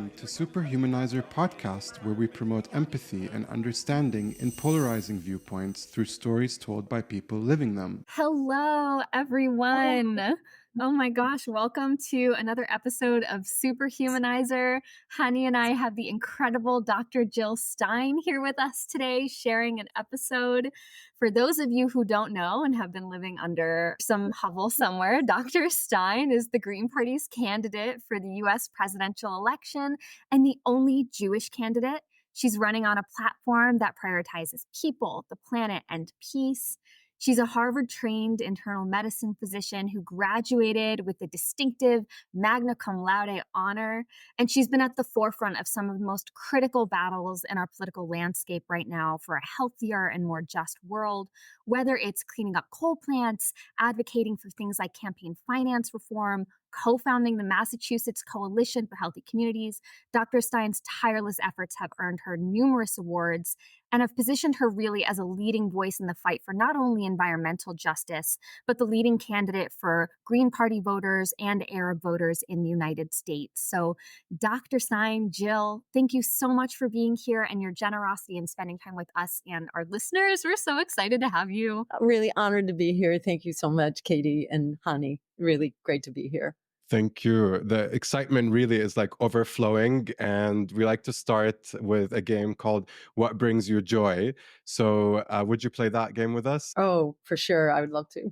welcome to Superhumanizer podcast, where we promote empathy and understanding in polarizing viewpoints through stories told by people living them. Hello, everyone. Oh my gosh, welcome to another episode of Superhumanizer. Hani and I have the incredible Dr. Jill Stein here with us today, sharing an episode. For those of you who don't know and have been living under some hovel somewhere, Dr. Stein is the Green Party's candidate for the US presidential election and the only Jewish candidate. She's running on a platform that prioritizes people, the planet, and peace. She's a Harvard-trained internal medicine physician who graduated with the distinctive magna cum laude honor, and she's been at the forefront of some of the most critical battles in our political landscape right now for a healthier and more just world, whether it's cleaning up coal plants, advocating for things like campaign finance reform, co-founding the Massachusetts Coalition for Healthy Communities. Dr. Stein's tireless efforts have earned her numerous awards and have positioned her really as a leading voice in the fight for not only environmental justice, but the leading candidate for Green Party voters and Arab voters in the United States. So, Dr. Stein, Jill, thank you so much for being here and your generosity in spending time with us and our listeners. We're so excited to have you. Really honored to be here. Thank you so much, Katie and Hani. Really great to be here. Thank you. The excitement really is like overflowing, and we like to start with a game called What Brings You Joy. So would you play that game with us? Oh, for sure. I would love to.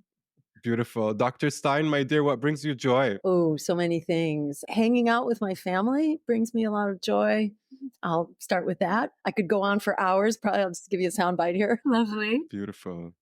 Beautiful. Dr. Stein, my dear, what brings you joy? Oh, so many things. Hanging out with my family brings me a lot of joy. I'll start with that. I could go on for hours. Probably I'll just give you a soundbite here. Lovely. Beautiful.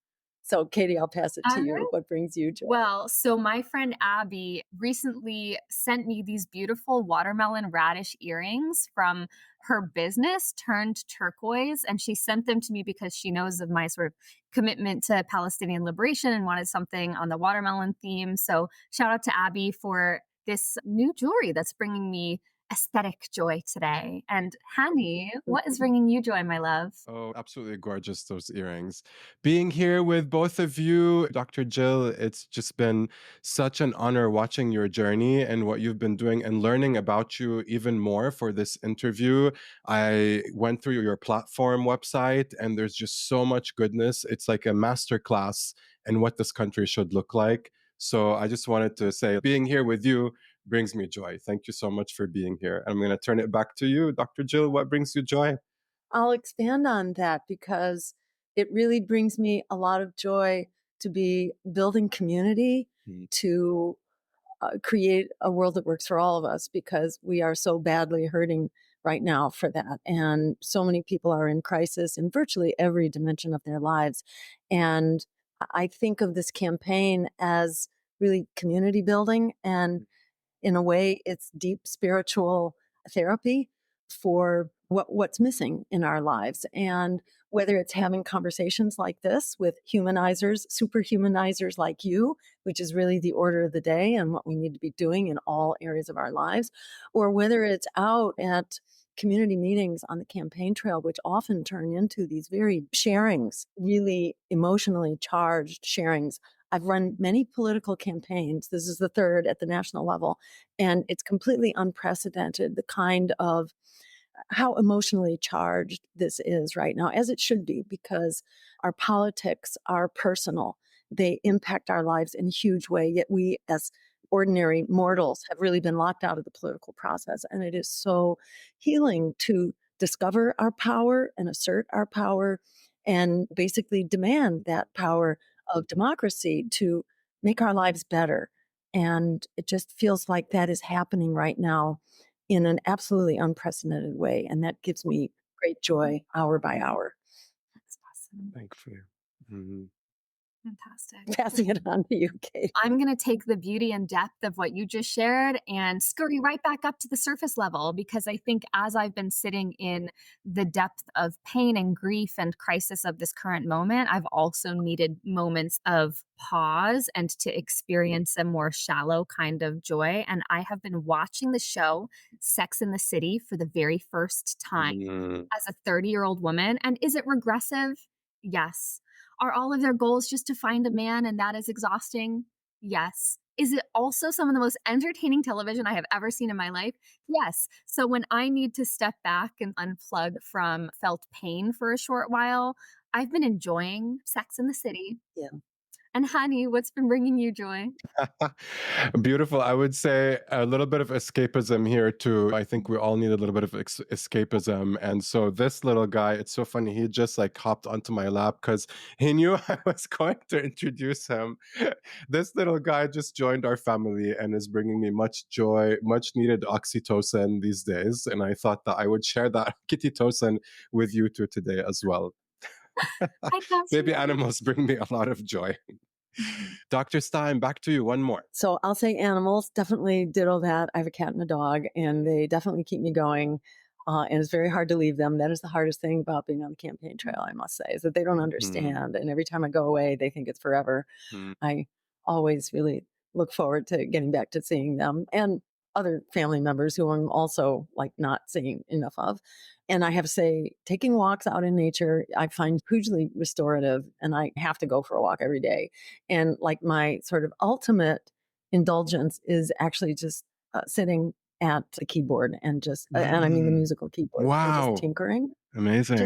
So, Katie, I'll pass it to All you. right. What brings you joy? Well, so my friend Abby recently sent me these beautiful watermelon radish earrings from her business turned turquoise. And she sent them to me because she knows of my sort of commitment to Palestinian liberation and wanted something on the watermelon theme. So shout out to Abby for this new jewelry that's bringing me aesthetic joy today. And Hani, what is bringing you joy, my love? Oh, absolutely gorgeous, those earrings. Being here with both of you, Dr. Jill, it's just been such an honor watching your journey and what you've been doing and learning about you even more for this interview. I went through your platform website and there's just so much goodness. It's like a masterclass in what this country should look like. So I just wanted to say, being here with you brings me joy. Thank you so much for being here. I'm going to turn it back to you, Dr. Jill. What brings you joy? I'll expand on that because it really brings me a lot of joy to be building community, to create a world that works for all of us, because we are so badly hurting right now for that. And so many people are in crisis in virtually every dimension of their lives. And I think of this campaign as really community building. And in a way, it's deep spiritual therapy for what's missing in our lives. And whether it's having conversations like this with humanizers, superhumanizers like you, which is really the order of the day and what we need to be doing in all areas of our lives, or whether it's out at community meetings on the campaign trail, which often turn into these very sharings, really emotionally charged sharings. I've run many political campaigns. This is the third at the national level. And it's completely unprecedented, the kind of how emotionally charged this is right now, as it should be, because our politics are personal. They impact our lives in a huge way, yet we as ordinary mortals have really been locked out of the political process. And it is so healing to discover our power and assert our power and basically demand that power of democracy to make our lives better. And it just feels like that is happening right now in an absolutely unprecedented way. And that gives me great joy hour by hour. That's awesome. Thankfully. Mm-hmm. Fantastic. Passing it on to you, Kate. I'm going to take the beauty and depth of what you just shared and scurry right back up to the surface level, because I think as I've been sitting in the depth of pain and grief and crisis of this current moment, I've also needed moments of pause and to experience a more shallow kind of joy. And I have been watching the show Sex and the City for the very first time as a 30-year-old woman. And is it regressive? Yes. Are all of their goals just to find a man and that is exhausting? Yes. Is it also some of the most entertaining television I have ever seen in my life? Yes. So when I need to step back and unplug from felt pain for a short while, I've been enjoying Sex in the City. Yeah. And honey, what's been bringing you joy? Beautiful. I would say a little bit of escapism here too. I think we all need a little bit of escapism. And so this little guy, it's so funny. He just like hopped onto my lap because he knew I was going to introduce him. This little guy just joined our family and is bringing me much joy, much needed oxytocin these days. And I thought that I would share that kittytocin with you two today as well. I love Baby you. animals bring me a lot of joy. Dr. Stein, back to you. One more. So I'll say animals, definitely ditto that. I have a cat and a dog, and they definitely keep me going. And it's very hard to leave them. That is the hardest thing about being on the campaign trail, I must say, is that they don't Mm, understand. And every time I go away, they think it's forever. mm, I always really look forward to getting back to seeing them and other family members who I'm also like not seeing enough of. And I have to say, taking walks out in nature, I find hugely restorative, and I have to go for a walk every day. And like my sort of ultimate indulgence is actually just sitting at the keyboard and just, and I mean the mm. musical keyboard, and just Wow. tinkering, Amazing.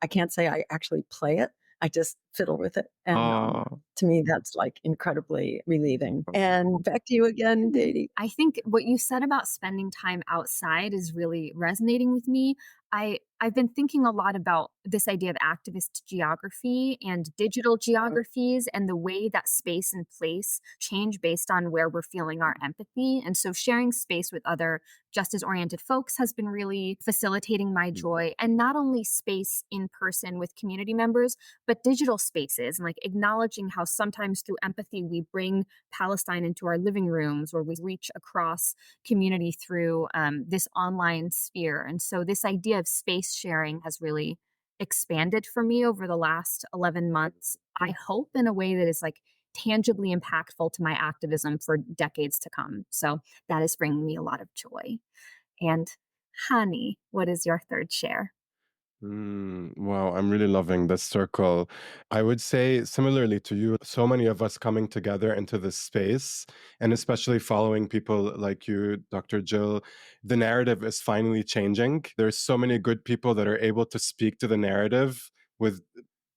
I can't say I actually play it. I just fiddle with it. And Oh. to me, that's like incredibly relieving. And back to you again, Didi. I think what you said about spending time outside is really resonating with me. I've been thinking a lot about this idea of activist geography and digital geographies and the way that space and place change based on where we're feeling our empathy. And so sharing space with other justice oriented folks has been really facilitating my joy. And not only space in person with community members, but digital spaces, and like acknowledging how sometimes through empathy we bring Palestine into our living rooms, or we reach across community through this online sphere. And so this idea of space sharing has really expanded for me over the last 11 months. I hope in a way that is like tangibly impactful to my activism for decades to come. So that is bringing me a lot of joy. And honey, what is your third share? Wow, I'm really loving this circle. I would say, similarly to you, so many of us coming together into this space, and especially following people like you, Dr. Jill, the narrative is finally changing. There's so many good people that are able to speak to the narrative with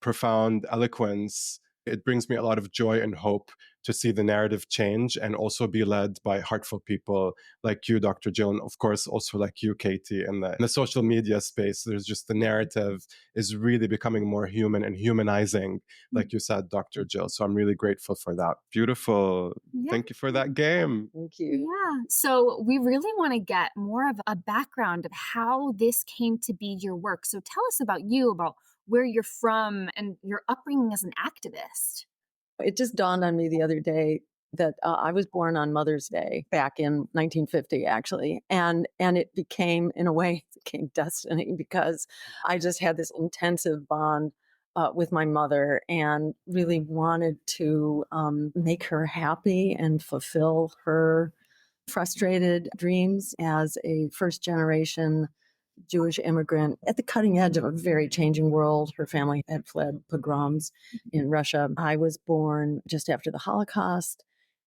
profound eloquence. It brings me a lot of joy and hope to see the narrative change and also be led by heartful people like you, Dr. Jill, and of course also like you, Katie, in the social media space. There's just the narrative is really becoming more human and humanizing, like you said, Dr. Jill. So I'm really grateful for that. Beautiful. Yeah. Thank you for that game. Thank you. Yeah. So we really want to get more of a background of how this came to be your work. So tell us about you, about where you're from and your upbringing as an activist. It just dawned on me the other day that I was born on Mother's Day back in 1950, actually, and it became, in a way, it became destiny because I just had this intensive bond with my mother and really wanted to make her happy and fulfill her frustrated dreams as a first generation Jewish immigrant at the cutting edge of a very changing world. Her family had fled pogroms in Russia. I was born just after the Holocaust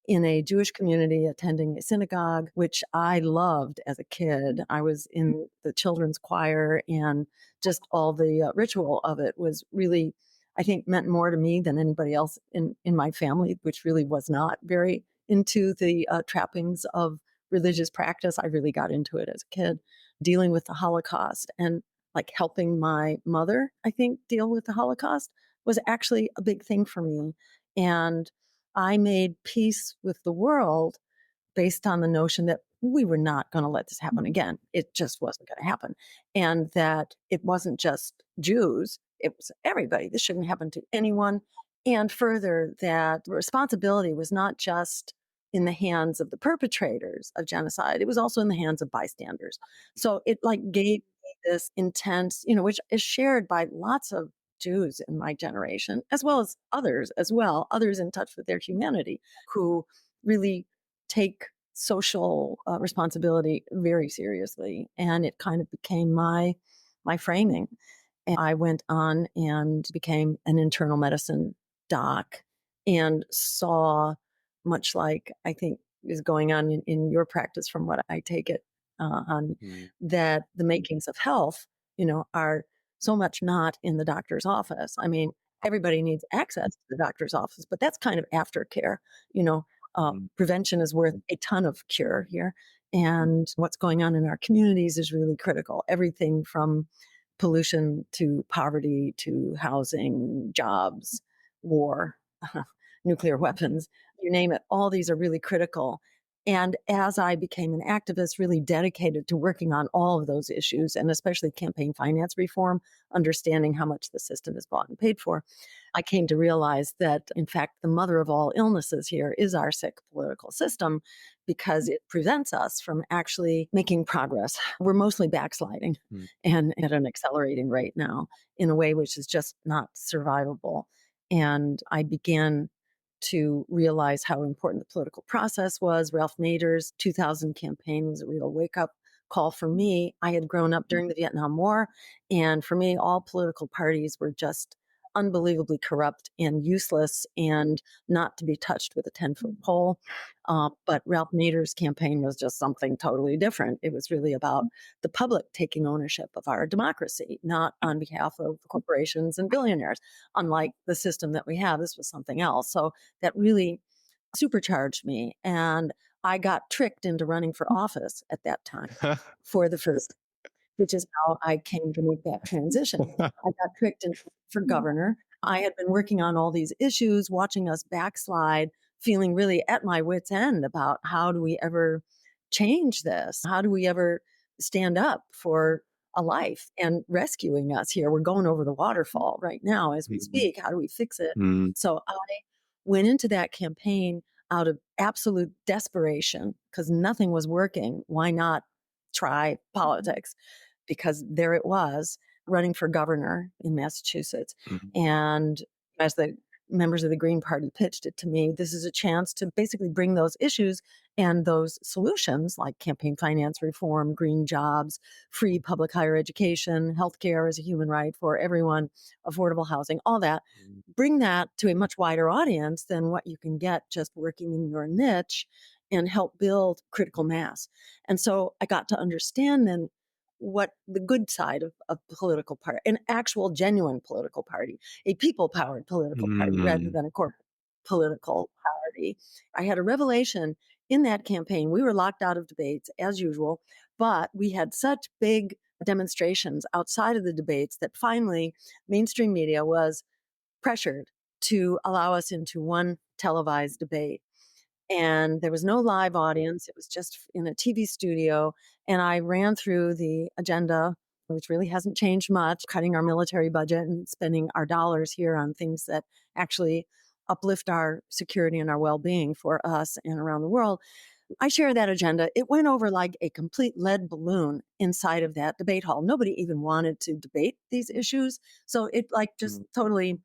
in a Jewish community attending a synagogue, which I loved as a kid. I was in the children's choir, and just all the ritual of it was really, I think, meant more to me than anybody else in my family, which really was not very into the trappings of religious practice. I really got into it as a kid, dealing with the Holocaust, and like helping my mother, I think, deal with the Holocaust was actually a big thing for me. And I made peace with the world based on the notion that we were not going to let this happen again. It just wasn't going to happen. And that it wasn't just Jews, it was everybody. This shouldn't happen to anyone. And further, that responsibility was not just in the hands of the perpetrators of genocide, it was also in the hands of bystanders. So it like gave me this intense, which is shared by lots of Jews in my generation, as well as well, others in touch with their humanity, who really take social responsibility very seriously. And it kind of became my framing. And I went on and became an internal medicine doc and saw much like I think is going on in your practice from what I take it on, that the makings of health, are so much not in the doctor's office. I mean, everybody needs access to the doctor's office, but that's kind of aftercare. You know, prevention is worth a ton of cure here. And what's going on in our communities is really critical. Everything from pollution to poverty to housing, jobs, war, nuclear weapons, you name it. All these are really critical. And as I became an activist really dedicated to working on all of those issues, and especially campaign finance reform, understanding how much the system is bought and paid for, I came to realize that, in fact, the mother of all illnesses here is our sick political system because it prevents us from actually making progress. We're mostly backsliding and at an accelerating rate now in a way which is just not survivable. And I began to realize how important the political process was. Ralph Nader's 2000 campaign was a real wake-up call for me. I had grown up during the Vietnam War, and for me, all political parties were just unbelievably corrupt and useless and not to be touched with a 10-foot pole. But Ralph Nader's campaign was just something totally different. It was really about the public taking ownership of our democracy, not on behalf of corporations and billionaires. Unlike the system that we have, this was something else. So that really supercharged me. And I got tricked into running for office at that time for the first, which is how I came to make that transition. I got tricked in for governor. I had been working on all these issues, watching us backslide, feeling really at my wit's end about how do we ever change this? How do we ever stand up for a life and rescuing us here? We're going over the waterfall right now as we speak. How do we fix it? So I went into that campaign out of absolute desperation because nothing was working. Why not try politics? Because there it was, running for governor in Massachusetts. And as the members of the Green Party pitched it to me, this is a chance to basically bring those issues and those solutions like campaign finance reform, green jobs, free public higher education, healthcare as a human right for everyone, affordable housing, all that, bring that to a much wider audience than what you can get just working in your niche and help build critical mass. And so I got to understand then what the good side of political party, an actual genuine political party, a people-powered political party rather than a corporate political party. I had a revelation in that campaign. We were locked out of debates as usual, but we had such big demonstrations outside of the debates that finally mainstream media was pressured to allow us into one televised debate. And there was no live audience. It was just in a TV studio. And I ran through the agenda, which really hasn't changed much, cutting our military budget and spending our dollars here on things that actually uplift our security and our well-being for us and around the world. I share that agenda. It went over like a complete lead balloon inside of that debate hall. Nobody even wanted to debate these issues. So it like just totally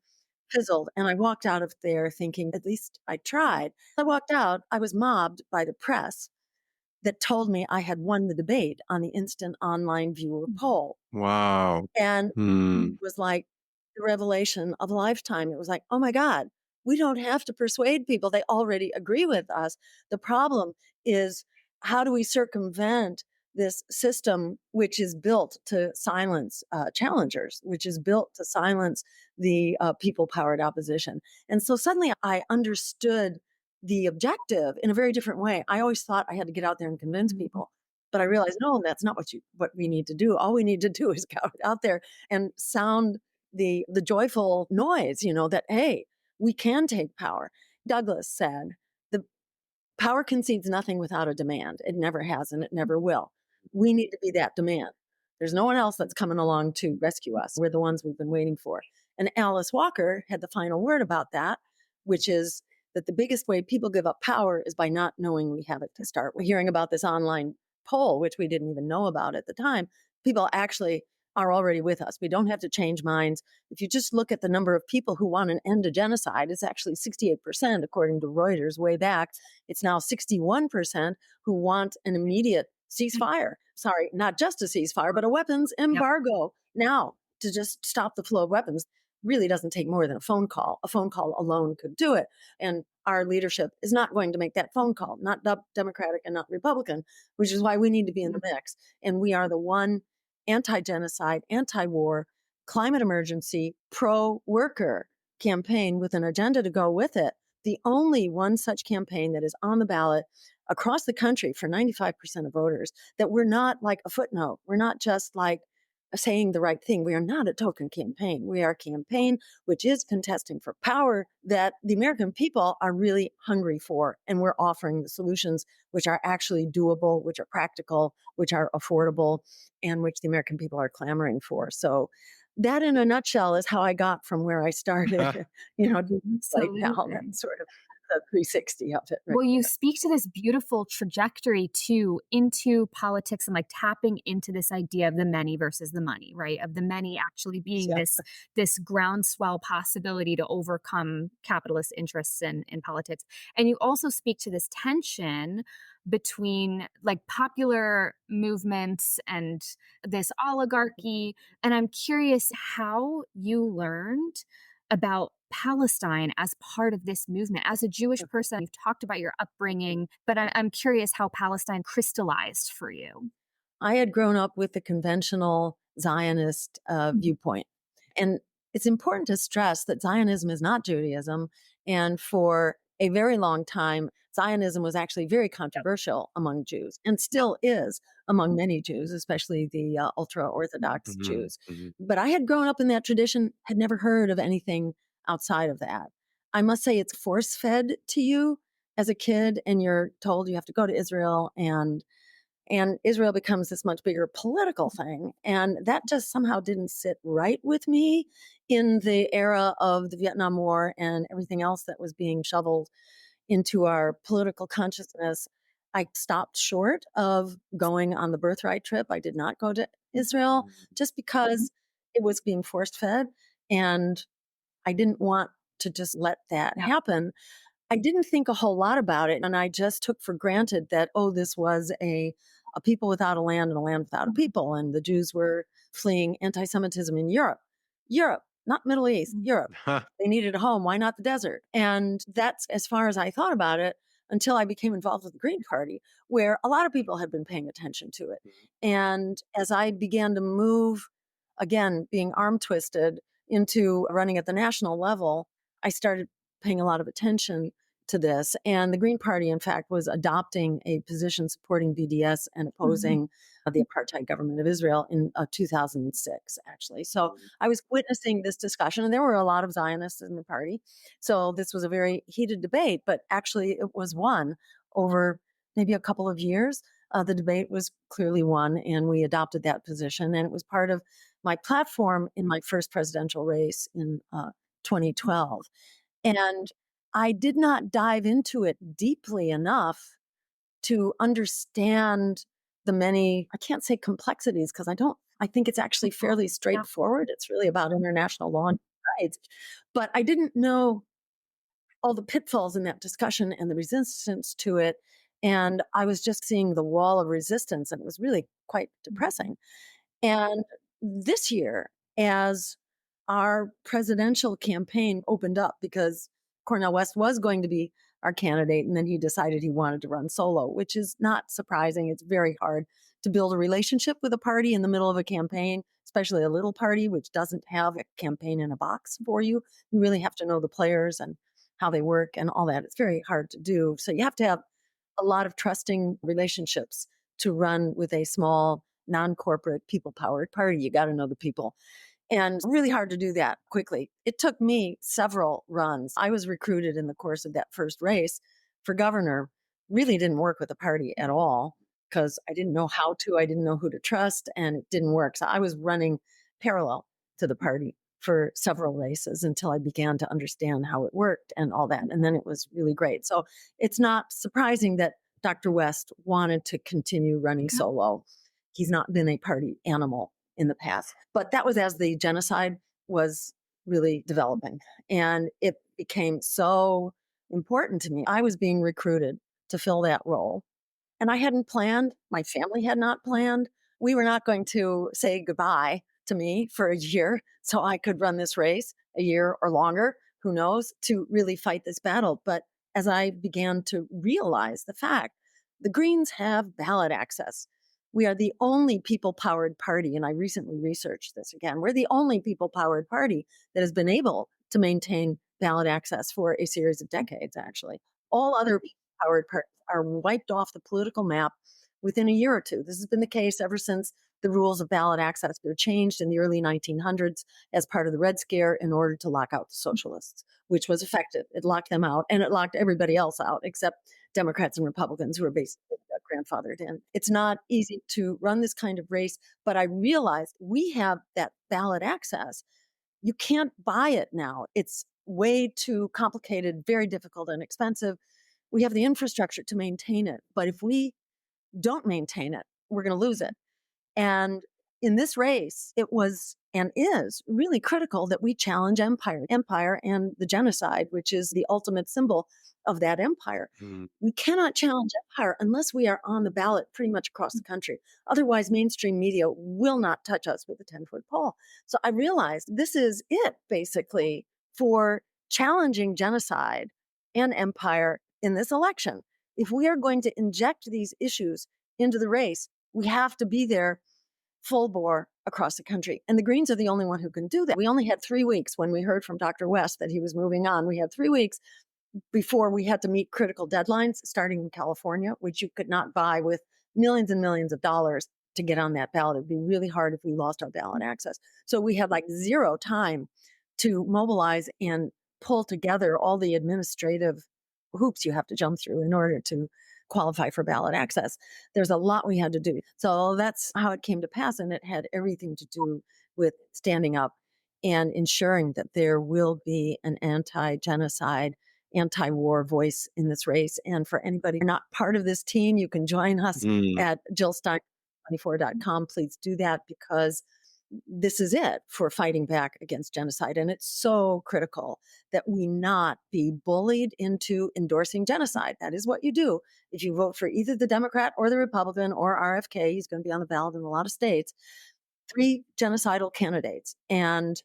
fizzled. And I walked out of there thinking, at least I tried. I walked out, I was mobbed by the press that told me I had won the debate on the instant online viewer poll. Wow. And it was like the revelation of a lifetime. It was like, oh my God, we don't have to persuade people. They already agree with us. The problem is, how do we circumvent this system, which is built to silence challengers, which is built to silence the people-powered opposition? And so suddenly I understood the objective in a very different way. I always thought I had to get out there and convince people. But I realized, no, that's not what we need to do. All we need to do is go out there and sound the joyful noise, that, hey, we can take power. Douglas said, the power concedes nothing without a demand. It never has, and it never will. We need to be that demand. There's no one else that's coming along to rescue us. We're the ones we've been waiting for. And Alice Walker had the final word about that, which is that the biggest way people give up power is by not knowing we have it to start. We're hearing about this online poll, which we didn't even know about at the time. People actually are already with us. We don't have to change minds. If you just look at the number of people who want an end to genocide, it's actually 68%, according to Reuters way back. It's now 61% who want an immediate ceasefire. Sorry, not just a ceasefire, but a weapons embargo now to just stop the flow of weapons. Really doesn't take more than a phone call. A phone call alone could do it. And our leadership is not going to make that phone call, not Democratic and not Republican, which is why we need to be in the mix. And we are the one anti-genocide, anti-war, climate emergency, pro-worker campaign with an agenda to go with it. The only one such campaign that is on the ballot across the country for 95% of voters, that we're not like a footnote. We're not just like saying the right thing. We are not a token campaign. We are a campaign which is contesting for power that the American people are really hungry for. And we're offering the solutions which are actually doable, which are practical, which are affordable, and which the American people are clamoring for. So that in a nutshell is how I got from where I started, to right now. Absolutely. That's sort of the 360 of it. Right Well, you there. speak to this beautiful trajectory too into politics and like tapping into this idea of the many versus the money, right? Of the many actually being Yeah. this groundswell possibility to overcome capitalist interests in politics. And you also speak to this tension between like popular movements and this oligarchy. And I'm curious how you learned about Palestine as part of this movement. As a Jewish person, you've talked about your upbringing, but I'm curious how Palestine crystallized for you. I had grown up with the conventional Zionist viewpoint. And it's important to stress that Zionism is not Judaism. And for a very long time, Zionism was actually very controversial among Jews and still is among many Jews, especially the ultra Orthodox Mhm, Jews. mhm. But I had grown up in that tradition, had never heard of anything outside of that. I must say, it's force fed to you as a kid, and you're told you have to go to Israel, and Israel becomes this much bigger political thing. And that just somehow didn't sit right with me in the era of the Vietnam War and everything else that was being shoveled into our political consciousness. I stopped short of going on the birthright trip. I did not go to Israel just because it was being force fed. And I didn't want to just let that happen. I didn't think a whole lot about it, and I just took for granted that, oh, this was a people without a land and a land without a people, and the Jews were fleeing anti-Semitism in Europe. Europe, not Middle East, Europe. They needed a home. Why not the desert? And that's as far as I thought about it until I became involved with the Green Party, where a lot of people had been paying attention to it. And as I began to move, again, being arm twisted into running at the national level, I started paying a lot of attention to this. And the Green Party, in fact, was adopting a position supporting BDS and opposing the apartheid government of Israel in 2006, actually. So I was witnessing this discussion, and there were a lot of Zionists in the party. So this was a very heated debate, but actually it was won over maybe a couple of years. The debate was clearly won, and we adopted that position. And it was part of my platform in my first presidential race in 2012. And I did not dive into it deeply enough to understand the many, I can't say complexities because I think it's actually fairly straightforward. It's really about international law and rights. But I didn't know all the pitfalls in that discussion and the resistance to it. And I was just seeing the wall of resistance, and it was really quite depressing. And this year, as our presidential campaign opened up, because Cornel West was going to be our candidate, and then he decided he wanted to run solo, which is not surprising. It's very hard to build a relationship with a party in the middle of a campaign, especially a little party which doesn't have a campaign in a box for you. You really have to know the players and how they work and all that. It's very hard to do. So you have to have a lot of trusting relationships to run with a small, non-corporate, people-powered party. You got to know the people. And really hard to do that quickly. It took me several runs. I was recruited in the course of that first race for governor. Really didn't work with the party at all because I didn't know how to, I didn't know who to trust, and it didn't work. So I was running parallel to the party for several races until I began to understand how it worked and all that. And then it was really great. So it's not surprising that Dr. West wanted to continue running solo. He's not been a party animal in the past. But that was as the genocide was really developing. And it became so important to me. I was being recruited to fill that role. And I hadn't planned, my family had not planned. We were not going to say goodbye to me for a year so I could run this race a year or longer, who knows, to really fight this battle. But as I began to realize the fact the Greens have ballot access. We are the only people powered party, and I recently researched this again. We're the only people powered party that has been able to maintain ballot access for a series of decades, actually. All other people powered parties are wiped off the political map within a year or two. This has been the case ever since the rules of ballot access were changed in the early 1900s as part of the Red Scare in order to lock out the socialists, which was effective. It locked them out, and it locked everybody else out except Democrats and Republicans who were basically grandfathered in. It's not easy to run this kind of race, but I realized we have that ballot access. You can't buy it now. It's way too complicated, very difficult, and expensive. We have the infrastructure to maintain it, but if we don't maintain it, we're going to lose it. And in this race, it was and is really critical that we challenge empire and the genocide, which is the ultimate symbol of that empire. We cannot challenge empire unless we are on the ballot pretty much across the country. Otherwise, mainstream media will not touch us with a 10-foot pole. So I realized this is it, basically, for challenging genocide and empire in this election. If we are going to inject these issues into the race, we have to be there full bore across the country. And the Greens are the only one who can do that. We only had 3 weeks when we heard from Dr. West that he was moving on. We had 3 weeks before we had to meet critical deadlines, starting in California, which you could not buy with millions and millions of dollars to get on that ballot. It'd be really hard if we lost our ballot access. So we had like zero time to mobilize and pull together all the administrative hoops you have to jump through in order to qualify for ballot access. There's a lot we had to do. So that's how it came to pass. And it had everything to do with standing up and ensuring that there will be an anti-genocide, anti-war voice in this race. And for anybody who's not part of this team, you can join us at jillstein24.com. Please do that, because this is it for fighting back against genocide. And it's so critical that we not be bullied into endorsing genocide. That is what you do if you vote for either the Democrat or the Republican or RFK. He's going to be on the ballot in a lot of states. 3 genocidal candidates. And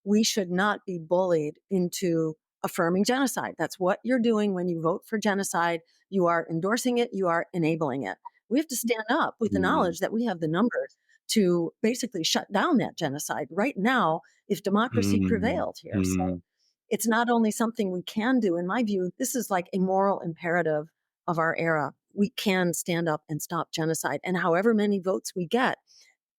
we should not be bullied into affirming genocide. That's what you're doing when you vote for genocide. You are endorsing it. You are enabling it. We have to stand up with the knowledge that we have the numbers to basically shut down that genocide right now if democracy prevailed here. So it's not only something we can do. In my view, this is like a moral imperative of our era. We can stand up and stop genocide. And however many votes we get,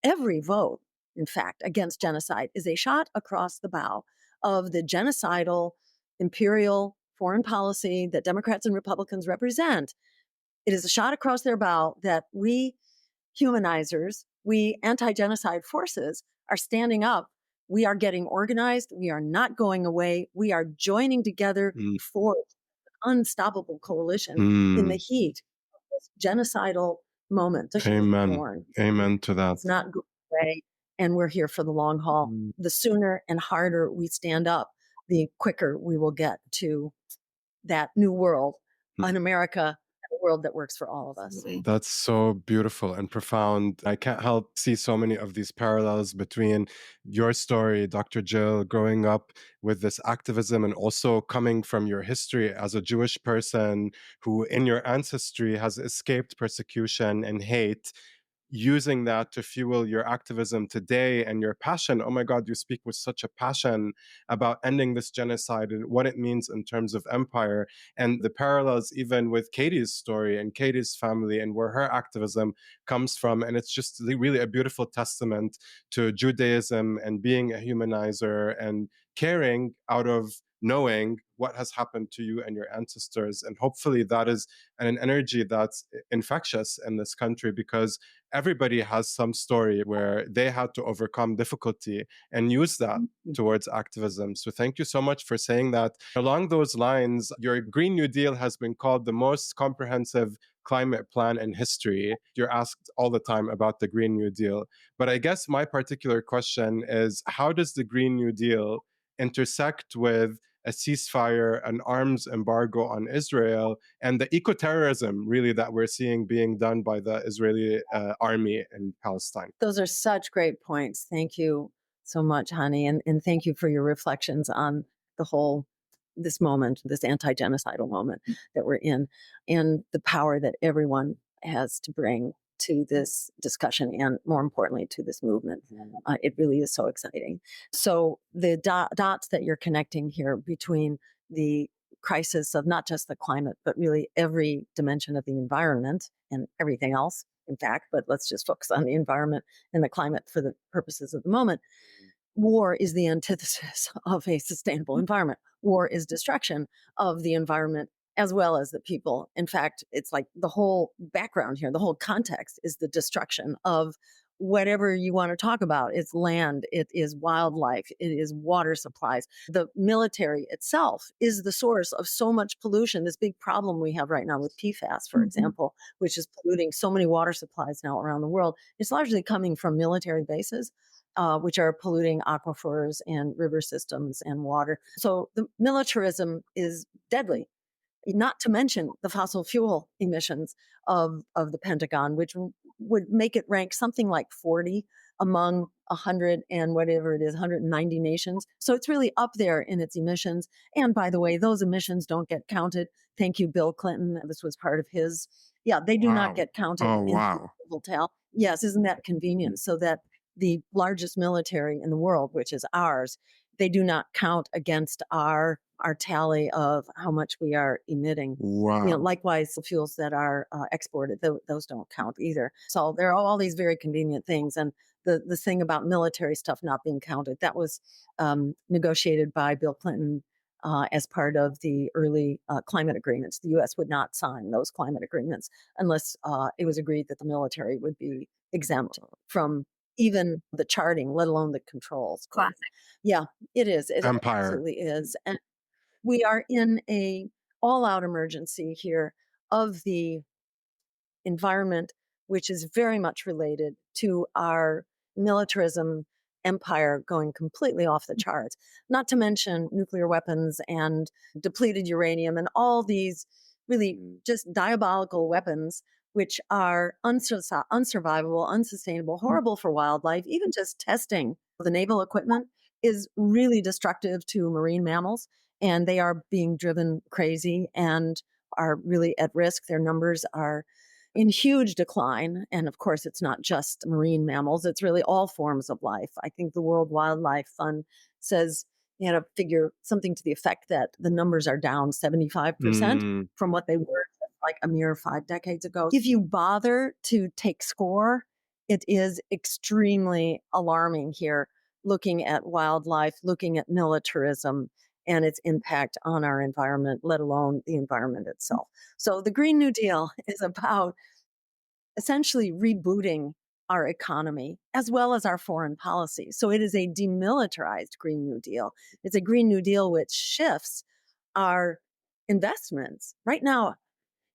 every vote, in fact, against genocide is a shot across the bow of the genocidal imperial foreign policy that Democrats and Republicans represent. It is a shot across their bow that we humanizers, we anti-genocide forces are standing up. We are getting organized. We are not going away. We are joining together for an unstoppable coalition in the heat of this genocidal moment. Amen. Amen to that. It's not going away, and we're here for the long haul. The sooner and harder we stand up, the quicker we will get to that new world, an America, a world that works for all of us. That's so beautiful and profound. I can't help see so many of these parallels between your story, Dr. Jill, growing up with this activism and also coming from your history as a Jewish person who in your ancestry has escaped persecution and hate, using that to fuel your activism today and your passion. Oh my God, you speak with such a passion about ending this genocide and what it means in terms of empire, and the parallels even with Katie's story and Katie's family and where her activism comes from. And it's just really a beautiful testament to Judaism and being a humanizer and caring out of knowing what has happened to you and your ancestors. And hopefully that is an energy that's infectious in this country, because everybody has some story where they had to overcome difficulty and use that towards activism. So thank you so much for saying that. Along those lines, your Green New Deal has been called the most comprehensive climate plan in history. You're asked all the time about the Green New Deal. But I guess my particular question is, how does the Green New Deal intersect with a ceasefire, an arms embargo on Israel, and the eco-terrorism really that we're seeing being done by the Israeli army in Palestine? Those are such great points. Thank you so much, Hani. And thank you for your reflections on the whole this moment, this anti-genocidal moment that we're in, and the power that everyone has to bring to this discussion and, more importantly, to this movement. It really is so exciting. So the dots that you're connecting here between the crisis of not just the climate, but really every dimension of the environment and everything else, in fact, but let's just focus on the environment and the climate for the purposes of the moment. War is the antithesis of a sustainable environment. War is destruction of the environment as well as the people. In fact, it's like the whole background here, the whole context is the destruction of whatever you want to talk about. It's land, it is wildlife, it is water supplies. The military itself is the source of so much pollution. This big problem we have right now with PFAS, for example, which is polluting so many water supplies now around the world. It's largely coming from military bases. Which are polluting aquifers and river systems and water. So the militarism is deadly, not to mention the fossil fuel emissions of the Pentagon, which would make it rank something like 40 among 100 and whatever it is, 190 nations. So it's really up there in its emissions. And by the way, those emissions don't get counted. Thank you, Bill Clinton. This was part of his. Yeah, they do not Wow. get counted Oh, in wow. the tell. Yes, isn't that convenient? So that the largest military in the world, which is ours, they do not count against our tally of how much we are emitting. Wow. Likewise, the fuels that are exported, those don't count either. So there are all these very convenient things. And the thing about military stuff not being counted, that was negotiated by Bill Clinton as part of the early climate agreements. The U.S. would not sign those climate agreements unless it was agreed that the military would be exempt from even the charting, let alone the controls. Classic. Yeah, it is. It Empire. absolutely is. And we are in a all-out emergency here of the environment, which is very much related to our militarism empire going completely off the charts, not to mention nuclear weapons and depleted uranium and all these really just diabolical weapons, which are unsurvivable, unsustainable, horrible for wildlife. Even just testing the naval equipment is really destructive to marine mammals, and they are being driven crazy and are really at risk. Their numbers are in huge decline. And of course, it's not just marine mammals, it's really all forms of life. I think the World Wildlife Fund says you had a figure something to the effect that the numbers are down 75% from what they were like a mere 5 decades ago. If you bother to take score, it is extremely alarming here, looking at wildlife, looking at militarism and its impact on our environment, let alone the environment itself. So the Green New Deal is about essentially rebooting our economy as well as our foreign policy. So it is a demilitarized Green New Deal. It's a Green New Deal which shifts our investments. Right now,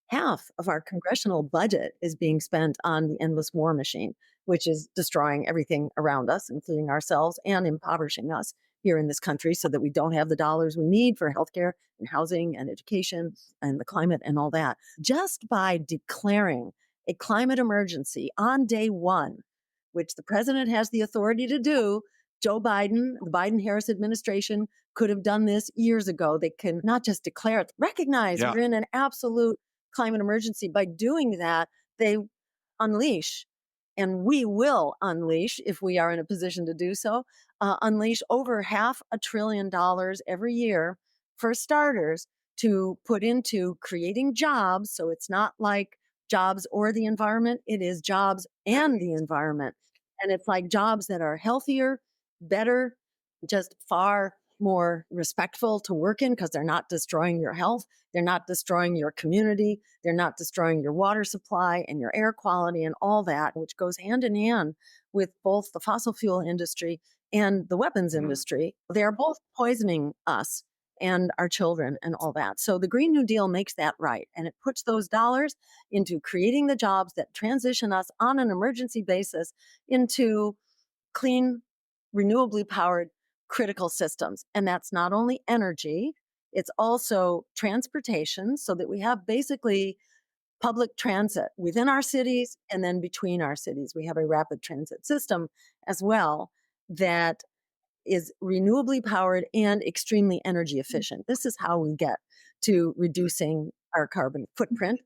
half of our congressional budget is being spent on the endless war machine, which is destroying everything around us, including ourselves, and impoverishing us here in this country so that we don't have the dollars we need for healthcare and housing and education and the climate and all that. Just by declaring a climate emergency on day one, which the president has the authority to do, Joe Biden, the Biden-Harris administration could have done this years ago. They can not just declare it, recognize we're in an absolute climate emergency. By doing that, they unleash, and we will unleash if we are in a position to do so, unleash over $500 billion every year for starters to put into creating jobs. So it's not like jobs or the environment, it is jobs and the environment. And it's like jobs that are healthier, better, just far more respectful to work in because they're not destroying your health. They're not destroying your community. They're not destroying your water supply and your air quality and all that, which goes hand in hand with both the fossil fuel industry and the weapons industry. They are both poisoning us and our children and all that. So the Green New Deal makes that right. And it puts those dollars into creating the jobs that transition us on an emergency basis into clean, renewably powered critical systems. And that's not only energy, it's also transportation, so that we have basically public transit within our cities and then between our cities. We have a rapid transit system as well that is renewably powered and extremely energy efficient. This is how we get to reducing our carbon footprint.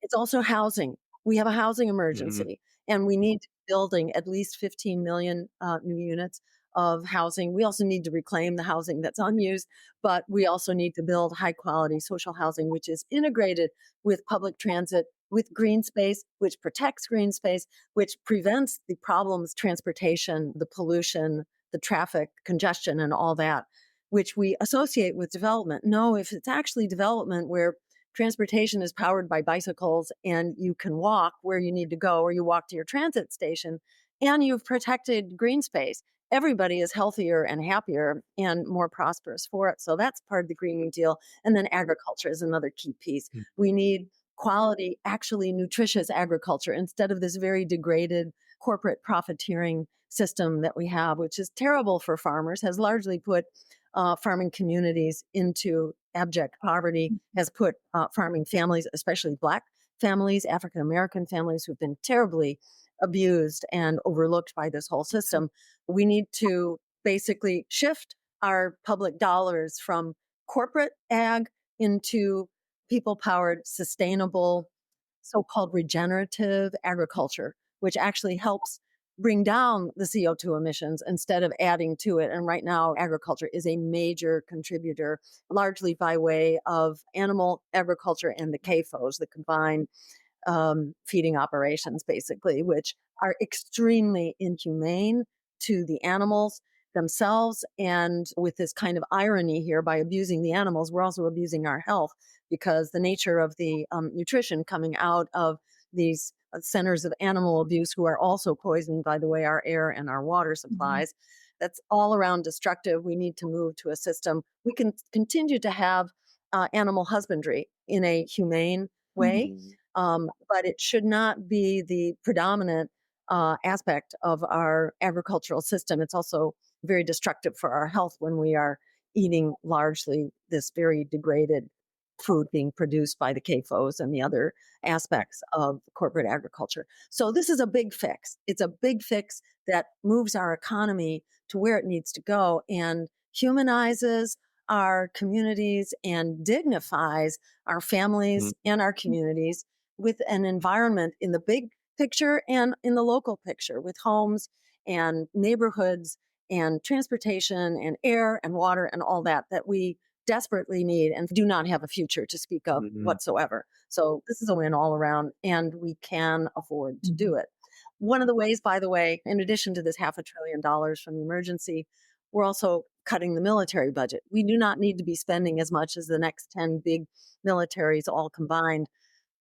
It's also housing. We have a housing Mhm. emergency, and we need to be building at least 15 million new units of housing. We also need to reclaim the housing that's unused, but we also need to build high quality social housing, which is integrated with public transit, with green space, which protects green space, which prevents the problems, transportation, the pollution, the traffic congestion, and all that, which we associate with development. No, if it's actually development where transportation is powered by bicycles and you can walk where you need to go, or you walk to your transit station, and you've protected green space, everybody is healthier and happier and more prosperous for it. So that's part of the Green New Deal. And then agriculture is another key piece. Mm. We need quality, actually nutritious agriculture instead of this very degraded corporate profiteering system that we have, which is terrible for farmers, has largely put farming communities into abject poverty, has put farming families, especially Black families, African American families, who've been terribly abused and overlooked by this whole system. We need to basically shift our public dollars from corporate ag into people powered, sustainable, so called regenerative agriculture, which actually helps bring down the CO2 emissions instead of adding to it. And right now, agriculture is a major contributor, largely by way of animal agriculture and the CAFOs, the combined feeding operations, basically, which are extremely inhumane to the animals themselves. And with this kind of irony here, by abusing the animals, we're also abusing our health, because the nature of the nutrition coming out of these centers of animal abuse, who are also poisoned, by the way, our air and our water supplies. That's all around destructive. We need to move to a system. We can continue to have animal husbandry in a humane way, but it should not be the predominant aspect of our agricultural system. It's also very destructive for our health when we are eating largely this very degraded food being produced by the CAFOs and the other aspects of corporate agriculture. So this is a big fix. It's a big fix that moves our economy to where it needs to go and humanizes our communities and dignifies our Mhm. families and our communities with an environment in the big picture and in the local picture, with homes and neighborhoods and transportation and air and water and all that that we desperately need and do not have a future to speak of Mhm. whatsoever. So this is a win all around, and we can afford to do it. One of the ways, by the way, in addition to this $500 billion from the emergency, we're also cutting the military budget. We do not need to be spending as much as the next 10 big militaries all combined,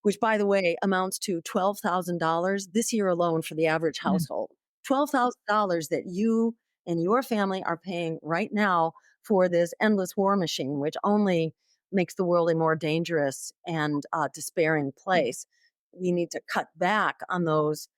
which, by the way, amounts to $12,000 this year alone for the average household. $12,000 that you and your family are paying right now for this endless war machine, which only makes the world a more dangerous and despairing place. We need to cut back on those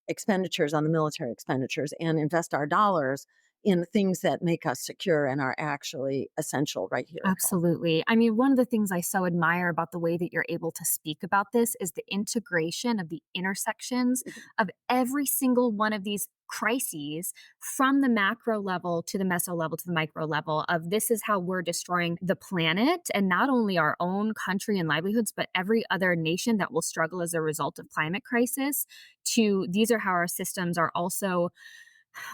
expenditures, on the military expenditures, and invest our dollars in things that make us secure and are actually essential right here at home. Absolutely. I mean, one of the things I so admire about the way that you're able to speak about this is the integration of the intersections of every single one of these crises, from the macro level to the meso level to the micro level, of this is how we're destroying the planet, and not only our own country and livelihoods, but every other nation that will struggle as a result of climate crisis, to these are how our systems are also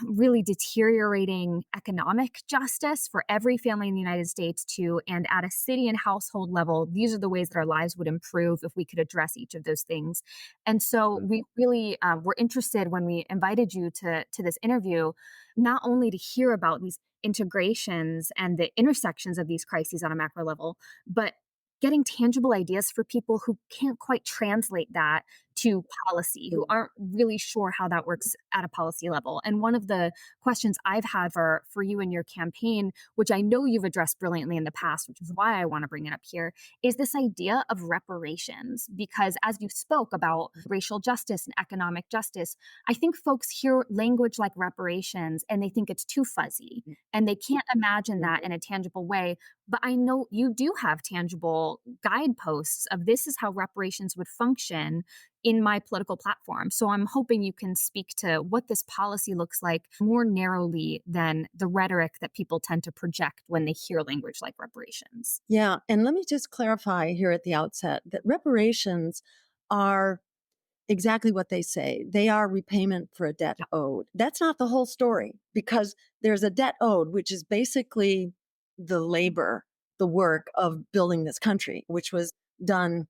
really deteriorating economic justice for every family in the United States too. And at a city and household level, these are the ways that our lives would improve if we could address each of those things. And so we really were interested when we invited you to this interview, not only to hear about these integrations and the intersections of these crises on a macro level, but getting tangible ideas for people who can't quite translate that to policy, who aren't really sure how that works at a policy level. And one of the questions I've had for you in your campaign, which I know you've addressed brilliantly in the past, which is why I want to bring it up here, is this idea of reparations. Because as you spoke about racial justice and economic justice, I think folks hear language like reparations and they think it's too fuzzy and they can't imagine that in a tangible way. But I know you do have tangible guideposts of this is how reparations would function in my political platform. So I'm hoping you can speak to what this policy looks like more narrowly than the rhetoric that people tend to project when they hear language like reparations. Yeah. And let me just clarify here at the outset that reparations are exactly what they say. They are repayment for a debt Yeah. owed. That's not the whole story because there's a debt owed, which is basically the labor, the work of building this country, which was done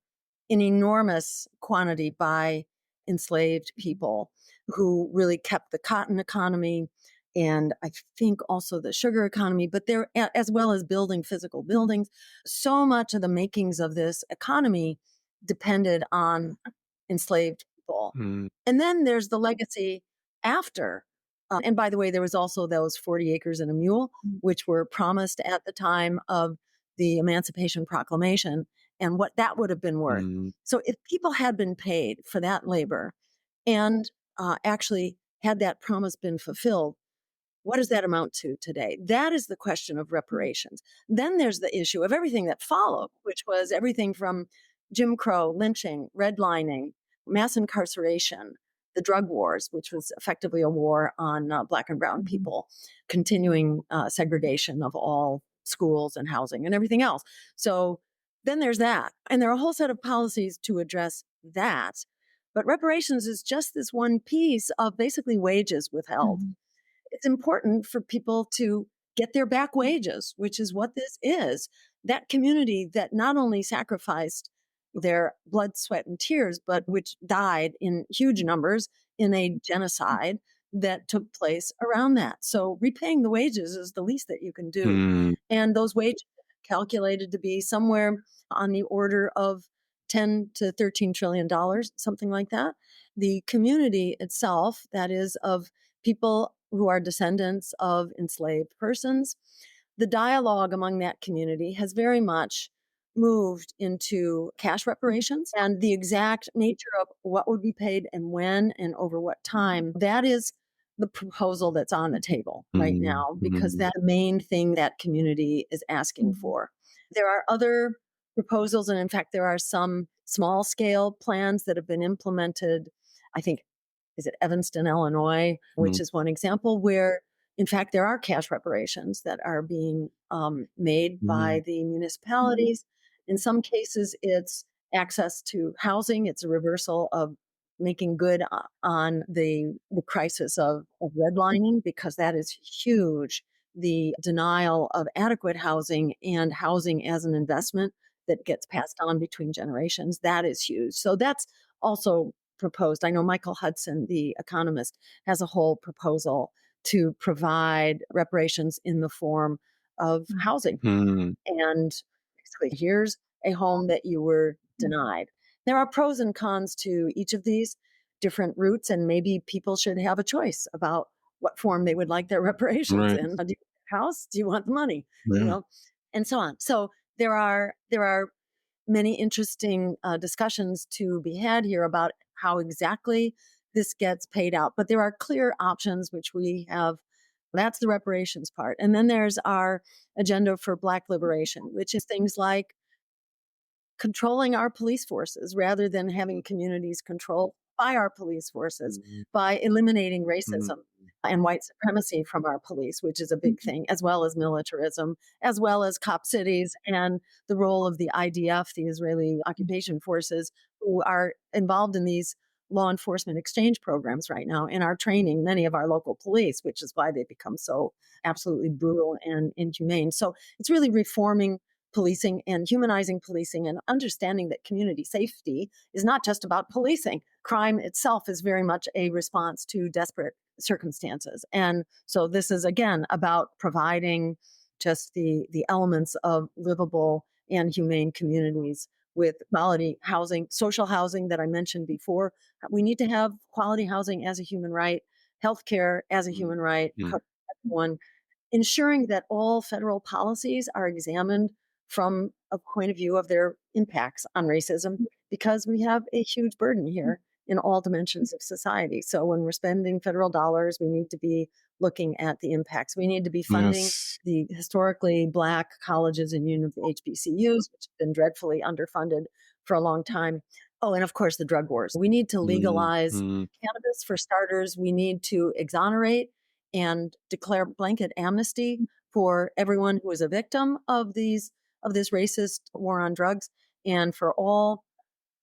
in enormous quantity by enslaved people who really kept the cotton economy and I think also the sugar economy, but there, as well as building physical buildings. So much of the makings of this economy depended on enslaved people. Mm, And then there's the legacy after. And by the way, there was also those 40 acres and a mule, which were promised at the time of the Emancipation Proclamation and what that would have been worth. mm, So if people had been paid for that labor and actually had that promise been fulfilled, what does that amount to today? That is the question of reparations. Then there's the issue of everything that followed, which was everything from Jim Crow, lynching, redlining, mass incarceration, the drug wars, which was effectively a war on Black and brown people, continuing segregation of all schools and housing and everything else. So then there's that. And there are a whole set of policies to address that. But reparations is just this one piece of basically wages withheld. Mhm. It's important for people to get their back wages, which is what this is. That community that not only sacrificed their blood, sweat, and tears, but which died in huge numbers in a genocide that took place around that. So repaying the wages is the least that you can do. mm, And those wages are calculated to be somewhere on the order of 10 to 13 trillion dollars, something like that. The community itself, that is of people who are descendants of enslaved persons, the dialogue among that community has very much moved into cash reparations and the exact nature of what would be paid and when and over what time. That is the proposal that's on the table right mm, now because mm, that's the main thing that community is asking for. There are other proposals, and in fact, there are some small scale plans that have been implemented. I think is it Evanston, Illinois, which mm, is one example where, in fact, there are cash reparations that are being made mm, by the municipalities. In some cases, it's access to housing. It's a reversal of making good on the crisis of redlining because that is huge. The denial of adequate housing and housing as an investment that gets passed on between generations, that is huge. So that's also proposed. I know Michael Hudson, the economist, has a whole proposal to provide reparations in the form of housing. mm, And basically, here's a home that you were denied. There are pros and cons to each of these different routes, and maybe people should have a choice about what form they would like their reparations right. in. Do you want a house? Do you want the money? You Yeah. know, and so on. So there are many interesting discussions to be had here about how exactly this gets paid out. But there are clear options which we have. That's the reparations part. And then there's our agenda for Black liberation, which is things like controlling our police forces rather than having communities controlled by our police forces, Mhm, by eliminating mhm, racism and white supremacy from our police, which is a big thing, as well as militarism, as well as cop cities and the role of the IDF, the Israeli occupation forces, who are involved in these law enforcement exchange programs right now and are training many of our local police, which is why they become so absolutely brutal and inhumane. So it's really reforming policing and humanizing policing and understanding that community safety is not just about policing. Crime itself is very much a response to desperate circumstances. And so this is again about providing just the elements of livable and humane communities with quality housing, social housing that I mentioned before. We need to have quality housing as a human right, healthcare as a mm, human right, mm, everyone, ensuring that all federal policies are examined from a point of view of their impacts on racism, because we have a huge burden here in all dimensions of society. So when we're spending federal dollars, we need to be looking at the impacts. We need to be funding Yes. the historically Black colleges and HBCUs, which have been dreadfully underfunded for a long time. Oh, and of course, the drug wars. We need to legalize Mm, cannabis for starters. We need to exonerate and declare blanket amnesty for everyone who is a victim of this racist war on drugs, and for all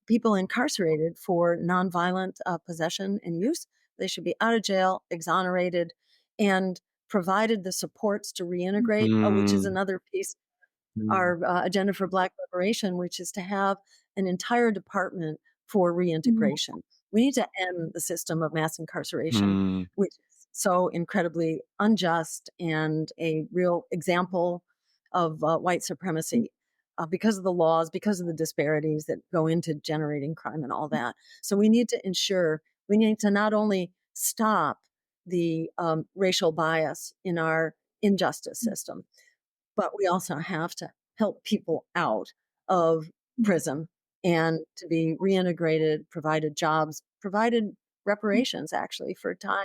people incarcerated for nonviolent possession and use. They should be out of jail, exonerated, and provided the supports to reintegrate, which is mm, another piece mm, our agenda for Black liberation, which is to have an entire department for Mm, reintegration. We need to end the system of mass incarceration, mm, which is so incredibly unjust and a real example of white supremacy because of the laws, because of the disparities that go into generating crime and all that. So we need to ensure, we need to not only stop the racial bias in our injustice system, but we also have to help people out of prison and to be reintegrated, provided jobs, provided reparations actually for time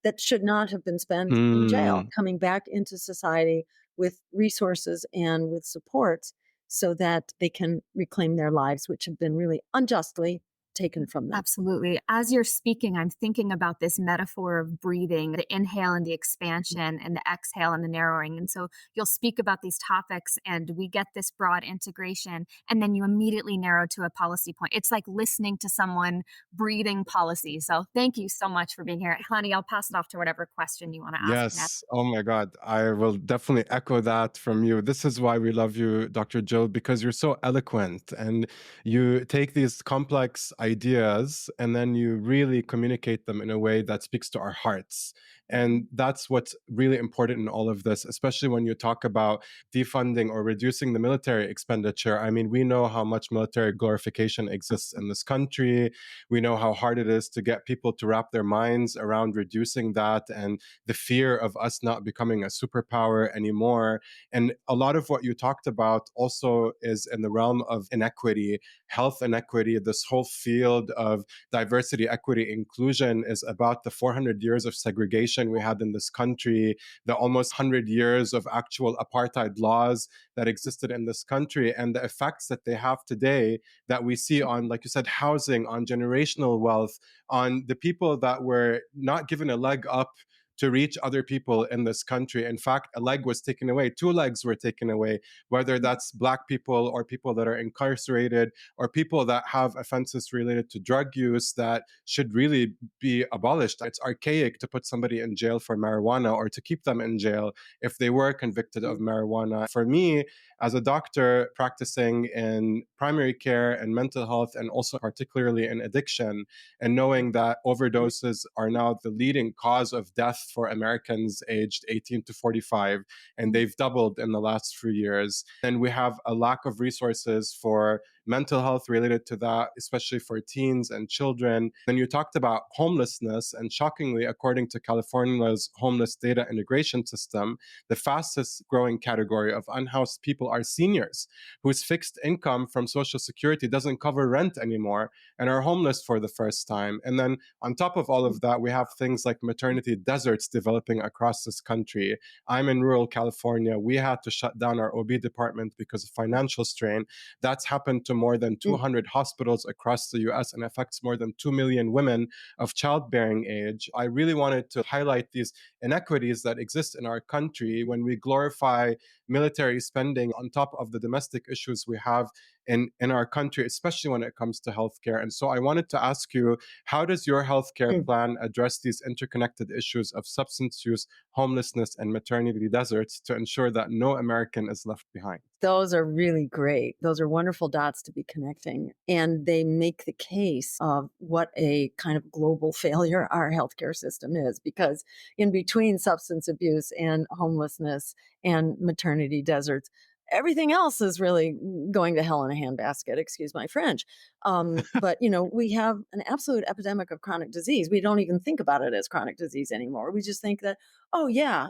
that should not have been spent in jail, mm. coming back into society with resources and with supports so that they can reclaim their lives, which have been really unjustly taken from them. absolutely. As you're speaking, I'm thinking about this metaphor of breathing, the inhale and the expansion, and the exhale and the narrowing. And so you'll speak about these topics, and we get this broad integration, and then you immediately narrow to a policy point. It's like listening to someone breathing policy. So thank you so much for being here. Honey, I'll pass it off to whatever question you want to ask next. Yes. Oh my God. I will definitely echo that from you. This is why we love you, Dr. Jill, because you're so eloquent and you take these complex ideas and then you really communicate them in a way that speaks to our hearts. And that's what's really important in all of this, especially when you talk about defunding or reducing the military expenditure. I mean, we know how much military glorification exists in this country. We know how hard it is to get people to wrap their minds around reducing that and the fear of us not becoming a superpower anymore. And a lot of what you talked about also is in the realm of inequity, health inequity. This whole field of diversity, equity, inclusion is about the 400 years of segregation we had in this country, the almost 100 years of actual apartheid laws that existed in this country, and the effects that they have today that we see on, like you said, housing, on generational wealth, on the people that were not given a leg up to reach other people in this country. In fact, a leg was taken away, two legs were taken away, whether that's Black people or people that are incarcerated or people that have offenses related to drug use that should really be abolished. It's archaic to put somebody in jail for marijuana or to keep them in jail if they were convicted of marijuana. For me, as a doctor practicing in primary care and mental health, and also particularly in addiction, and knowing that overdoses are now the leading cause of death for Americans aged 18 to 45, and they've doubled in the last few years. And we have a lack of resources for mental health related to that, especially for teens and children. Then you talked about homelessness, and shockingly, according to California's homeless data integration system, the fastest growing category of unhoused people are seniors whose fixed income from Social Security doesn't cover rent anymore and are homeless for the first time. And then on top of all of that, we have things like maternity deserts developing across this country. I'm in rural California. We had to shut down our OB department because of financial strain. That's happened to more than 200 hospitals across the US and affects more than 2 million women of childbearing age. I really wanted to highlight these inequities that exist in our country when we glorify military spending on top of the domestic issues we have in our country, especially when it comes to healthcare. And so I wanted to ask you, how does your healthcare plan address these interconnected issues of substance use, homelessness, and maternity deserts to ensure that no American is left behind? Those are really great. Those are wonderful dots to be connecting. And they make the case of what a kind of global failure our healthcare system is, because in between substance abuse and homelessness and maternity deserts, everything else is really going to hell in a handbasket, excuse my French. But, we have an absolute epidemic of chronic disease. We don't even think about it as chronic disease anymore. We just think that, oh, yeah,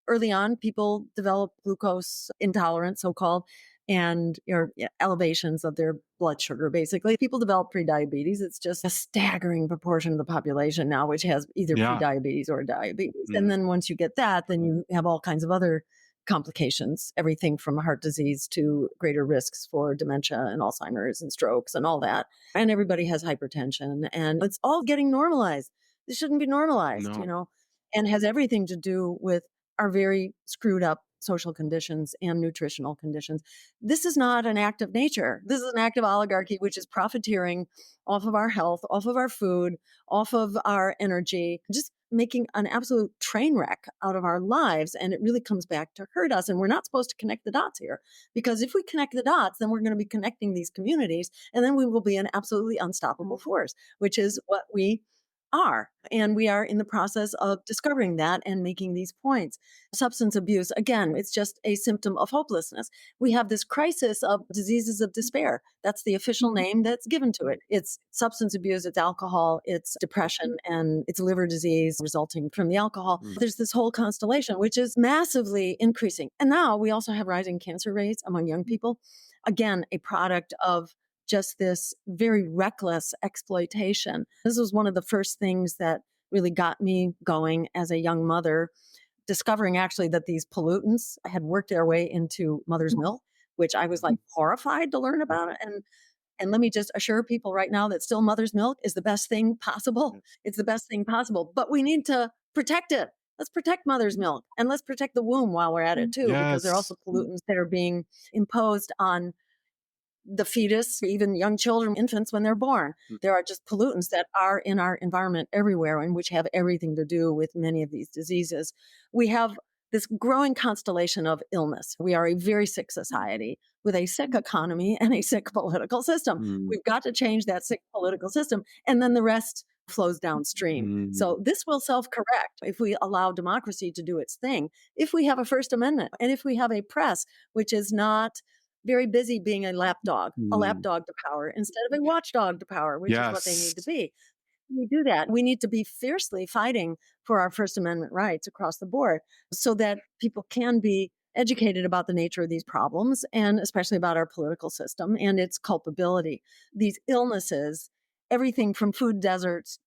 early on, people develop glucose intolerance, so called. and elevations of their blood sugar. Basically, people develop prediabetes. It's just a staggering proportion of the population now which has either Yeah. prediabetes or diabetes. And then once you get that, then you have all kinds of other complications, everything from heart disease to greater risks for dementia and Alzheimer's and strokes and all that. And everybody has hypertension, and it's all getting normalized. This shouldn't be normalized, No. and has everything to do with our very screwed up social conditions and nutritional conditions. This is not an act of nature. This is an act of oligarchy, which is profiteering off of our health, off of our food, off of our energy, just making an absolute train wreck out of our lives. And it really comes back to hurt us. And we're not supposed to connect the dots here, because if we connect the dots, then we're going to be connecting these communities, and then we will be an absolutely unstoppable force, which is what we are. And we are in the process of discovering that and making these points. Substance abuse, again, it's just a symptom of hopelessness. We have this crisis of diseases of despair. That's the official name that's given to it. It's substance abuse, it's alcohol, it's depression, and it's liver disease resulting from the alcohol. There's this whole constellation, which is massively increasing. And now we also have rising cancer rates among young people. Again, a product of just this very reckless exploitation. This was one of the first things that really got me going as a young mother, discovering actually that these pollutants had worked their way into mother's milk, which I was like horrified to learn about it. And let me just assure people right now that still mother's milk is the best thing possible. It's the best thing possible, but we need to protect it. Let's protect mother's milk, and let's protect the womb while we're at it too, because there are Yes. also pollutants that are being imposed on the fetus, even young children, infants when they're born. There are just pollutants that are in our environment everywhere, and which have everything to do with many of these diseases. We have this growing constellation of illness. We are a very sick society with a sick economy and a sick political system. We've got to change that sick political system, and then the rest flows downstream. So this will self-correct if we allow democracy to do its thing, if we have a First Amendment, and if we have a press which is not very busy being a lapdog to power instead of a watchdog to power, which is what they need to Yes. be. We do that. We need to be fiercely fighting for our First Amendment rights across the board so that people can be educated about the nature of these problems, and especially about our political system and its culpability. These illnesses, everything from food deserts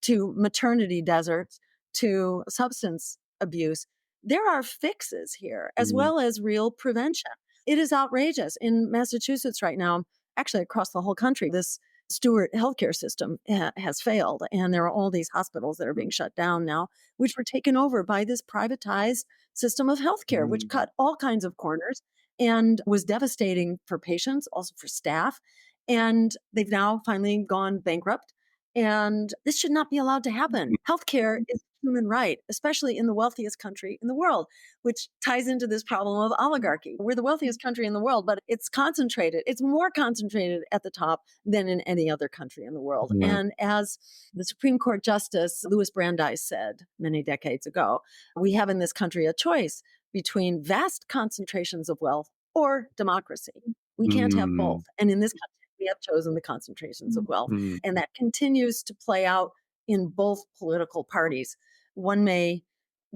to maternity deserts to substance abuse, there are fixes here as well as real prevention. It is outrageous. In Massachusetts right now, actually across the whole country, this Stewart healthcare system has failed. And there are all these hospitals that are being shut down now, which were taken over by this privatized system of healthcare, which cut all kinds of corners and was devastating for patients, also for staff. And they've now finally gone bankrupt. And this should not be allowed to happen. Healthcare is a human right, especially in the wealthiest country in the world, which ties into this problem of oligarchy. We're the wealthiest country in the world, but it's concentrated. It's more concentrated at the top than in any other country in the world. Yeah. And as the Supreme Court Justice Louis Brandeis said many decades ago, we have in this country a choice between vast concentrations of wealth or democracy. We can't have both. And in this country, we have chosen the concentrations of wealth. And that continues to play out in both political parties. One may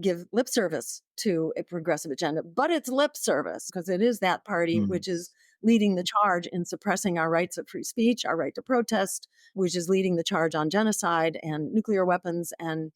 give lip service to a progressive agenda, but it's lip service because it is that party which is leading the charge in suppressing our rights of free speech, our right to protest, which is leading the charge on genocide and nuclear weapons. And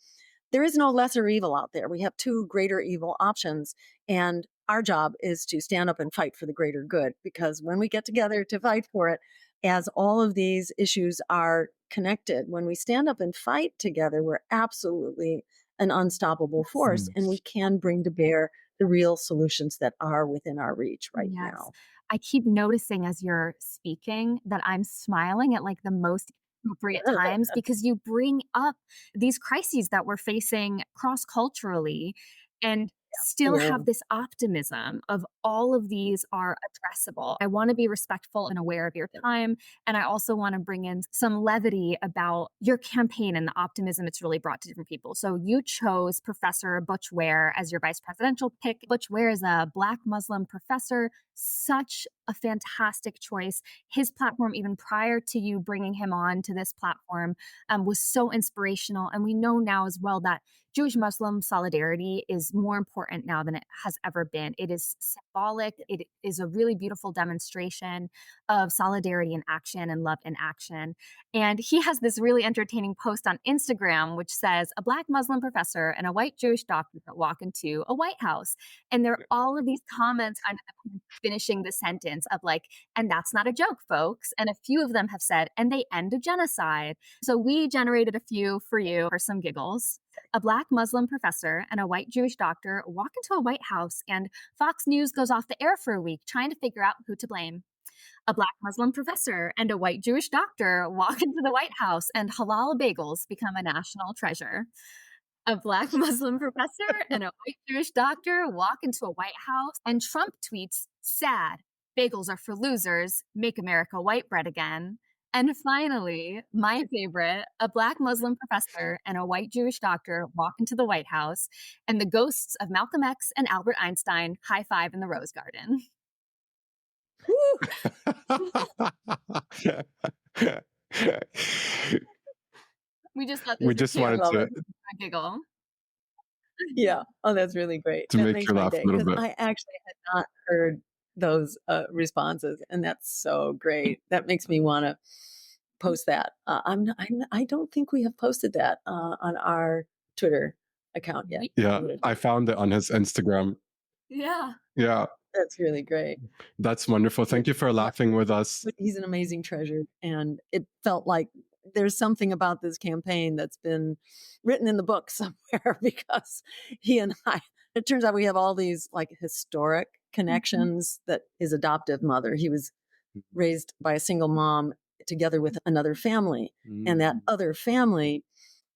there is no lesser evil out there. We have two greater evil options. And our job is to stand up and fight for the greater good, because when we get together to fight for it, as all of these issues are connected, when we stand up and fight together, we're absolutely an unstoppable force, and we can bring to bear the real solutions that are within our reach right now. I keep noticing as you're speaking that I'm smiling at like the most appropriate times because you bring up these crises that we're facing cross culturally and still Yeah. have this optimism of all of these are addressable. I want to be respectful and aware of your time. And I also want to bring in some levity about your campaign and the optimism it's really brought to different people. So you chose Professor Butch Ware as your vice presidential pick. Butch Ware is a Black Muslim professor, such a fantastic choice. His platform, even prior to you bringing him on to this platform, was so inspirational. And we know now as well that Jewish-Muslim solidarity is more important now than it has ever been. It is symbolic. It is a really beautiful demonstration of solidarity in action and love in action. And he has this really entertaining post on Instagram, which says, "A Black Muslim professor and a white Jewish doctor walk into a White House." And there are all of these comments kind of finishing the sentence of like, "And that's not a joke, folks." And a few of them have said, "And they end a genocide." So we generated a few for you for some giggles. A Black Muslim professor and a white Jewish doctor walk into a White House, and Fox News goes off the air for a week trying to figure out who to blame. A Black Muslim professor and a white Jewish doctor walk into the White House, and halal bagels become a national treasure. A Black Muslim professor and a white Jewish doctor walk into a White House, and Trump tweets, "Sad. Bagels are for losers. Make America white bread again." And finally, my favorite, a Black Muslim professor and a white Jewish doctor walk into the White House, and the ghosts of Malcolm X and Albert Einstein high five in the Rose Garden. We just thought this We was just cute. wanted Love to it. A giggle. Yeah. Oh, that's really great. to That make makes you my laugh a day little because bit. I actually had not heard those responses, and that's so great. That makes me want to post that. I don't think we have posted that on our Twitter account yet. Yeah, I'm gonna do I that. found it on his Instagram. Yeah. Yeah, That's really great. that's wonderful. Thank you for Yeah. laughing with us. But he's an amazing treasure, and it felt like there's something about this campaign that's been written in the book somewhere because he and I, it turns out we have all these like historic connections that his adoptive mother, he was raised by a single mom together with another family, and that other family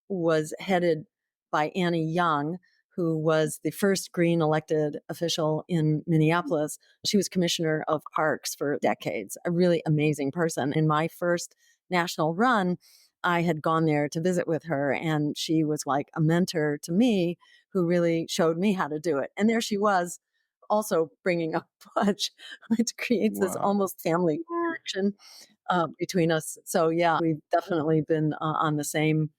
was headed by Annie Young, who was the first Green elected official in Minneapolis. She was commissioner of parks for decades, a really amazing person. In my first national run, I had gone there to visit with her, and she was like a mentor to me who really showed me how to do it. And there she was, also bringing up Butch, which creates this Wow. almost family connection between us. So, yeah, we've definitely been on the same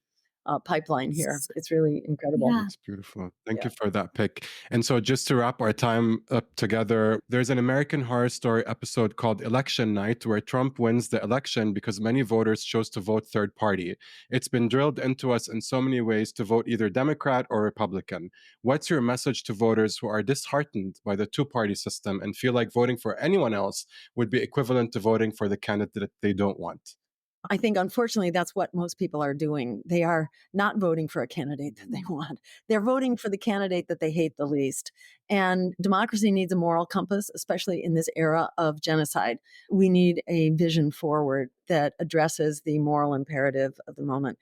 pipeline here. It's really incredible. Yeah. That's beautiful. Thank Yeah. you for that pick. And so, just to wrap our time up together, there's an American Horror Story episode called Election Night, where Trump wins the election because many voters chose to vote third party. It's been drilled into us in so many ways to vote either Democrat or Republican. What's your message to voters who are disheartened by the two-party system and feel like voting for anyone else would be equivalent to voting for the candidate that they don't want? I think, unfortunately, that's what most people are doing. They are not voting for a candidate that they want. They're voting for the candidate that they hate the least. And democracy needs a moral compass, especially in this era of genocide. We need a vision forward that addresses the moral imperative of the moment.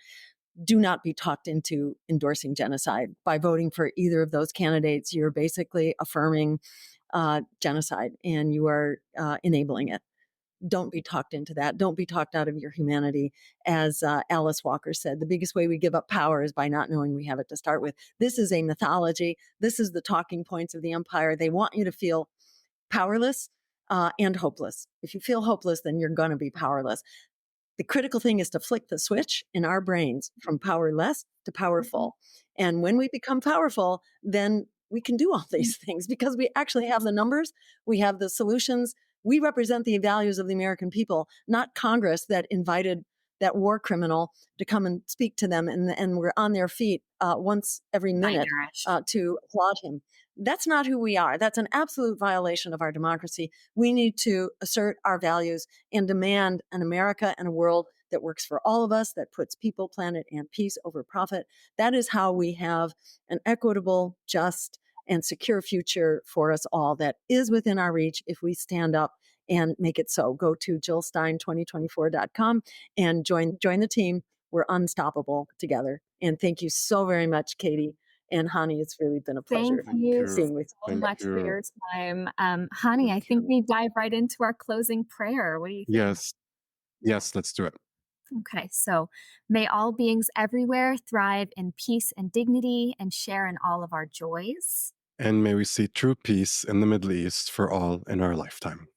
Do not be talked into endorsing genocide. By voting for either of those candidates, you're basically affirming genocide, and you are enabling it. Don't be talked into that. Don't be talked out of your humanity. As Alice Walker said, the biggest way we give up power is by not knowing we have it to start with. This is a mythology. This is the talking points of the empire. They want you to feel powerless and hopeless. If you feel hopeless, then you're going to be powerless. The critical thing is to flick the switch in our brains from powerless to powerful. And when we become powerful, then we can do all these things because we actually have the numbers, we have the solutions. We represent the values of the American people, not Congress that invited that war criminal to come and speak to them, and we're on their feet once every minute Nightmarish. to applaud him. That's not who we are. That's an absolute violation of our democracy. We need to assert our values and demand an America and a world that works for all of us, that puts people, planet, and peace over profit. That is how we have an equitable, just, and secure future for us all that is within our reach if we stand up and make it so. Go to jillstein2024.com and join the team. We're unstoppable together. And thank you so very much, Katie and Hani. It's really been a pleasure Thank you being with so you Thank today. much for you. your time. Hani, I Thank think you. we dive right into our closing prayer. What do you think? Yes. Yes, let's do it. Okay, so may all beings everywhere thrive in peace and dignity and share in all of our joys. And may we see true peace in the Middle East for all in our lifetime.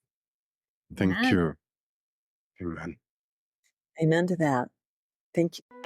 Thank Amen. you. Amen. Amen to that. Thank you.